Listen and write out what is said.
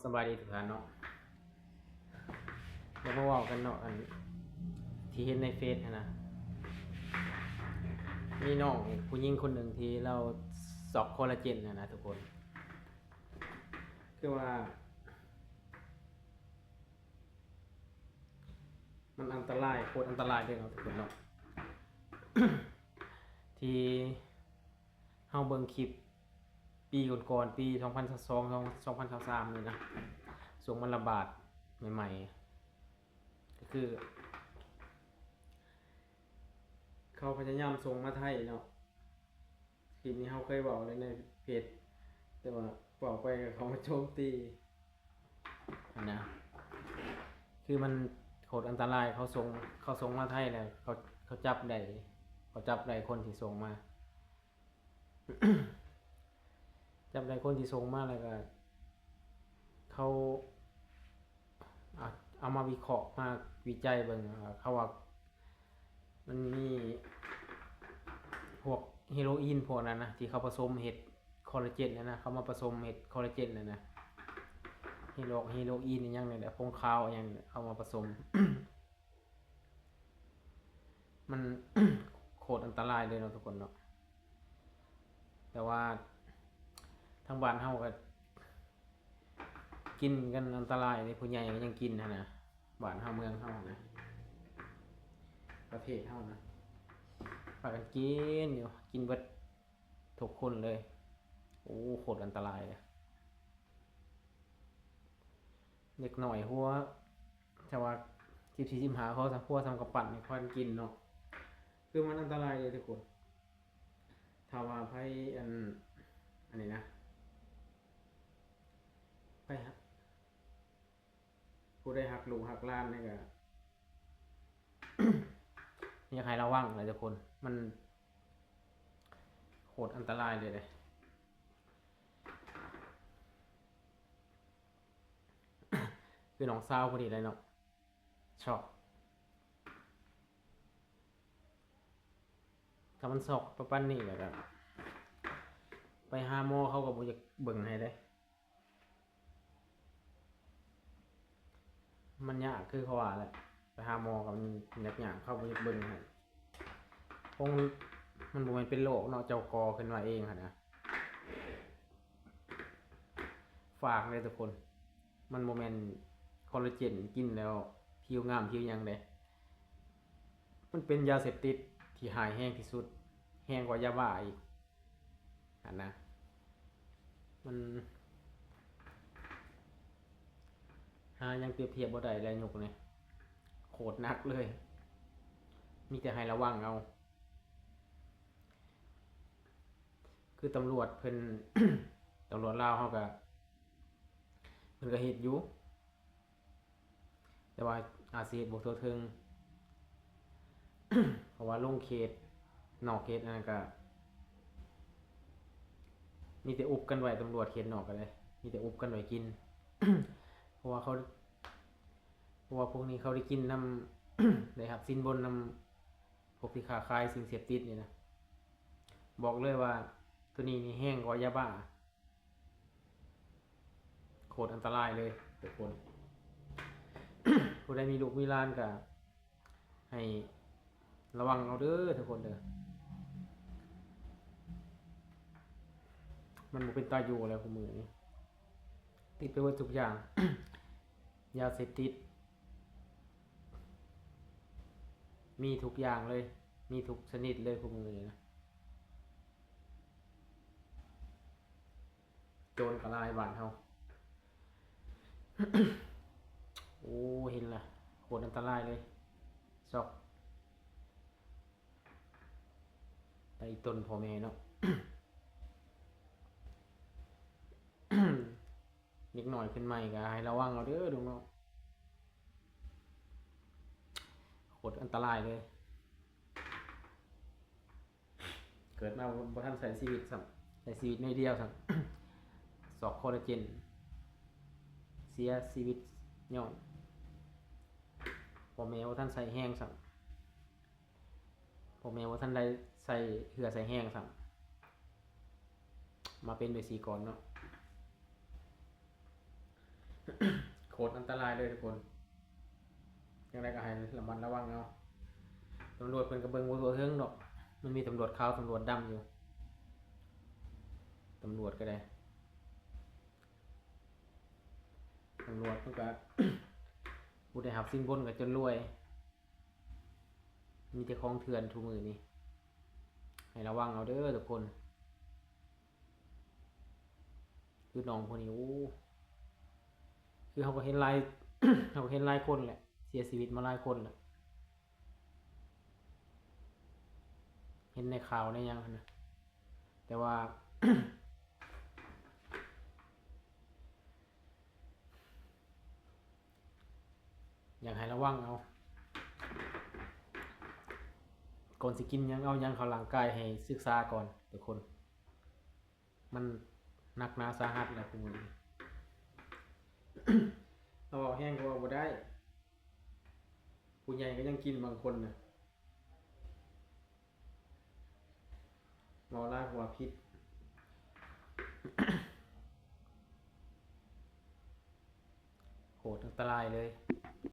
สบายดีทุกท่านเนาะเดี๋ยวมาเว่ากันเนาะอันที่เห็นในเฟซนะมีน้องผู้หญิงคนหนึ่งที่เราสอบคอลลาเจนนะทุกคนคือว่ามันอันตรายโคตรอันตรายเลยเนาะทุกคนเนาะ ที่เฮาเบิ่งคลิปปีก่อนๆปี2022 2023นี่นะช่วงมันระบาดใหม่ๆก็คือเขาพยายามส่งมาไทยเนาะคลิปนี้เขาเคยบอกเลยในเพจแต่ว่าบอกไปเขามาโจมตีนะคือมันโคตรอันตรายเขาส่งมาไทยแล้วเขาจับได้คนที่ส่งมา จับได้คนที่ส่งมาแล้วก็เขาเอามาวิเคราะห์มาวิจัยเบิ่งเขาว่ามันมีพวกเฮโรอีนพวกนั้นนะที่เขาผสมเห็ดคอลลาเจนนะเขามาผสมเห็ดคอลลาเจนนะเฮโรอีนอย่างเนี่ยพงขาวอย่างเอามาผสม มัน โคตรอันตรายเลยเนาะทุกคนเนาะแต่ว่าทางบ้านเฮาก็กินกันอันตรายเลยผู้ใหญ่ก็ยังกินนะบ้านเฮาเมืองเฮานะประเทศเฮานะพากันกินเบิดทุกคนเลยโอ้โคตรอันตรายเลยเด็กหน่อยหัวแต่ว่า14 15เขาสักพัวทำกับปั่นให้พากันกินเนาะคือมันอันตรายเลยทุกคนถ้าว่าไผอันนี้นะไปฮะผู้ได้หักลูกหักหล้านนี่ก็ อยากให้ระวังเลยทุกคนมันโหดอันตรายเลยคือน้องสาวพอดีเลยเนาะช็อกถ้ามันช็อกประปั้นนี่แหละครับไปหาหมอเขาก็บ่อยากเบิ่งให้ได้มันยากคือเขาว่าแหละไปหาหมอกับมันยากเขาบ่อยากเบิ่งให้คงมันบ่แม่นเป็นโรคเนาะเจ้าก่อขึ้นมาเองหั่นนะฝากเลยทุกคนมันบ่แม่นคอลลาเจนกินแล้วผิวงามผิวหยังเด้มันเป็นยาเสพติดที่หายแห้งที่สุดแห้งกว่ายาบ้าอีกหั่นนะมันยังเปรียบเทียบบ่ได้แล้วยกนี่โคตรหนักเลยมีแต่ให้ระวังเอาคือตำรวจเพิ่น ตำรวจลาวเฮาก็เพิ่นก็เฮ็ดอยู่แต่ว่าอาจสิเฮ็ดบ่ทั่วถึง เพราะว่าลงเขตนอกเขตนั่นก็มีแต่อุบกันไว้ตำรวจเขตนอกก็เลยมีแต่อุบกันไว้กิน เพราะว่าพวกนี้เขาได้กินน้ำ ได้รับสินบนน้ำพวกที่ค้าขายสิ่งเสพติดนี่นะบอกเลยว่าตัวนี้นี่แห้งกว่ายาบ้าโคตรอันตรายเลยทุกคน ผู้ใดมีลูกมีหลานก็ให้ระวังเอาเด้อทุกคนเด้อมันบ่เป็นตาอยู่แล้วคุมื้อนี้ติดไปหมดทุกอย่าง ยาเสพติดมีทุกอย่างเลยมีทุกชนิดเลยคุมื้อนี้นะโจรก็หลายบ้านเฮา โอ้เห็นล่ะโคตรอันตรายเลยซอกไต้ต้นพ่อแม่เนาะ นิดหน่อยขึ้นใหม่ก็ให้ระวังเอาเด้อดูเนาะโคตรอันตรายเลยเกิดมาบ่ทันใช้ชีวิตซ้ำใช้ชีวิตน้อยเดียวซ้ำ สอกคอลลาเจนเสียชีวิตย้อนพ่อแม่บ่ทันใส่แห้งซ้ำพ่อแม่บ่ทันได้ใส่เหือใส่แห้งซ้ำมาเป็นด้วยสีก่อนเนาะ โคตรอันตรายเลยทุกคนยังไงก็ให้ระมัดระวังเอาตำรวจเป็นกระเบิงวัวเทิงดอกมันมีตำรวจขาวตำรวจดำอยู่ตำรวจก็ได้ตำรวจมันก็ ผู้ได้หับสิ่งบนก็จนรวยมีแต่ของเถื่อนทุกมือนี่ให้ระวังเอาเด้อทุกคนคือน้องคนนี้โอ้คือเขาก็เห็นหลาย เขาก็เห็นหลายคนแหละเสียชีวิตมาหลายคนแหละเห็นในข่าวในหยังหั้นนะแต่ว่า อยากให้ระวังเอาก่อนสิกินหยังเอาหยังเข้าร่างกายให้ศึกษาก่อนทุกคนมันหนักหนาสาหัสแหละคุณมือนี้ เอาออกแห้งก็เอาบ่ได้ผู้ใหญ่ก็ยังกินบางคนนะเมาล่าหัวพิษ โหดอันตรายเลย